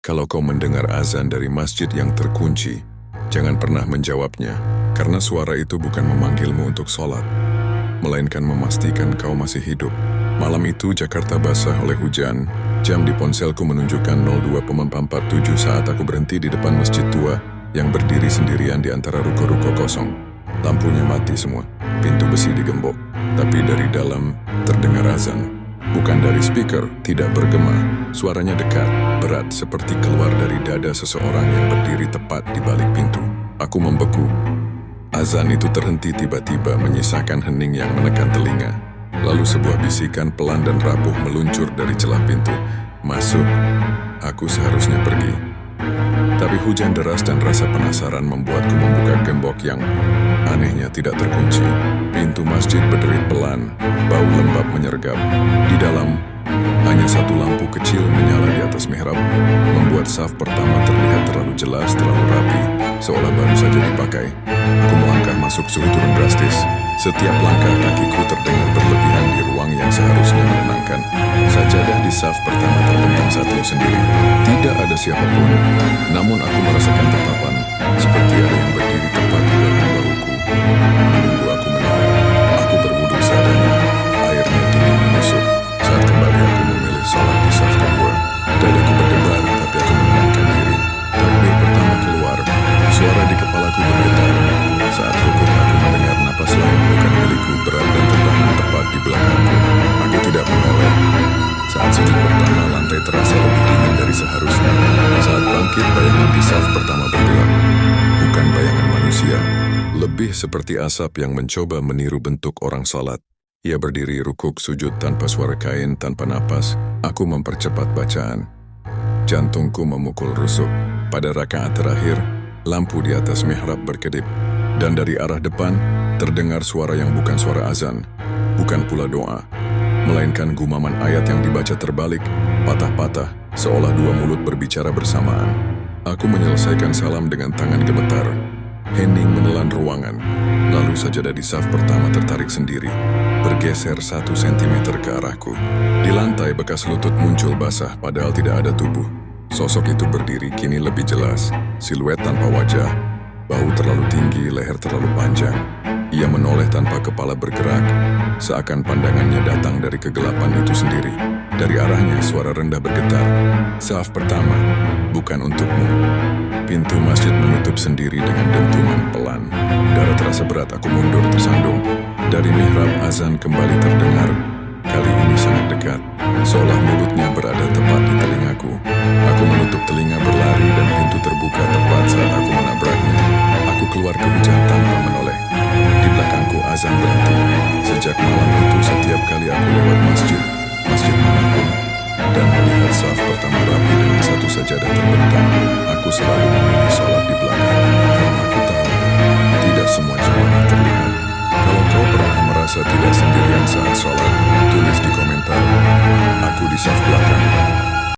Kalau kau mendengar azan dari masjid yang terkunci, jangan pernah menjawabnya, karena suara itu bukan memanggilmu untuk sholat, melainkan memastikan kau masih hidup. Malam itu Jakarta basah oleh hujan. Jam di ponselku menunjukkan 02.47 saat aku berhenti di depan masjid tua yang berdiri sendirian di antara ruko-ruko kosong. Lampunya mati semua, pintu besi digembok, tapi dari dalam terdengar azan. Bukan dari speaker, tidak bergema. Suaranya dekat, berat, seperti keluar dari dada seseorang yang berdiri tepat di balik pintu. Aku membeku. Azan itu terhenti tiba-tiba, menyisakan hening yang menekan telinga. Lalu sebuah bisikan pelan dan rapuh meluncur dari celah pintu. Masuk, aku seharusnya pergi. Tapi hujan deras dan rasa penasaran membuatku membuka gembok yang anehnya tidak terkunci. Pintu masjid berderit pelan, bau lembab menyergap. Di dalam, hanya satu lampu kecil menyala di atas mihrab, membuat saf pertama terlihat terlalu jelas, terlalu rapi, seolah baru saja dipakai. Aku melangkah masuk suhu turun drastis. Setiap langkah kakiku terdengar berlebihan di ruang yang seharusnya menenangkan. Sajadah di saf pertama terbentang satu sendiri. Tidak ada siapapun, namun aku merasakan tatapan, seperti ada yang berdiri tepat di belakang bahuku, menunggu aku menoleh. Aku berwudhu seadanya, airnya dingin menusuk. Saat kembali aku memilih sholat di saf kedua. Dadaku berdebar, tapi aku menenangkan diri. Takbir pertama keluar, suara di kepalaku bergetar. Saat rukuk aku mendengar napas lain bukan milikku berat dan tertahan tepat di belakangku. Aku tidak menoleh. Saat sujud pertama, lantai terasa lebih dingin dari seharusnya. Saat bangkit, bayangan di saf pertama bergerak. Bukan bayangan manusia, lebih seperti asap yang mencoba meniru bentuk orang salat. Ia berdiri rukuk sujud tanpa suara kain, tanpa napas. Aku mempercepat bacaan. Jantungku memukul rusuk. Pada rakaat terakhir, lampu di atas mihrab berkedip. Dan dari arah depan, terdengar suara yang bukan suara azan, bukan pula doa, melainkan gumaman ayat yang dibaca terbalik, patah-patah, seolah dua mulut berbicara bersamaan. Aku menyelesaikan salam dengan tangan gemetar. Hening menelan ruangan, lalu sajadah di saf pertama tertarik sendiri, bergeser 1 sentimeter ke arahku. Di lantai bekas lutut muncul basah, padahal tidak ada tubuh. Sosok itu berdiri kini lebih jelas, siluet tanpa wajah. Bau terlalu tinggi, leher terlalu panjang. Ia menoleh tanpa kepala bergerak, seakan pandangannya datang dari kegelapan itu sendiri. Dari arahnya suara rendah bergetar. Saf pertama, bukan untukmu. Pintu masjid menutup sendiri dengan dentuman pelan. Udara terasa berat, aku mundur tersandung. Dari mihrab azan kembali terdengar. Kali ini sangat dekat, seolah mulutnya berada tepat di telingaku. Aku menutup telinga berlari dan pintu terbuka tepat saat aku menabraknya. Aku keluar ke hujan tanpa menoleh. Di belakangku azan berhenti. Sejak malam itu setiap kali aku lewat masjid manapun, dan melihat saf pertama rapi dengan satu sajadah terbentang, aku selalu memilih sholat di belakang. Karena aku tahu, tidak semua jamaah terlihat. Kalau kau pernah merasa tidak sendirian saat sholat,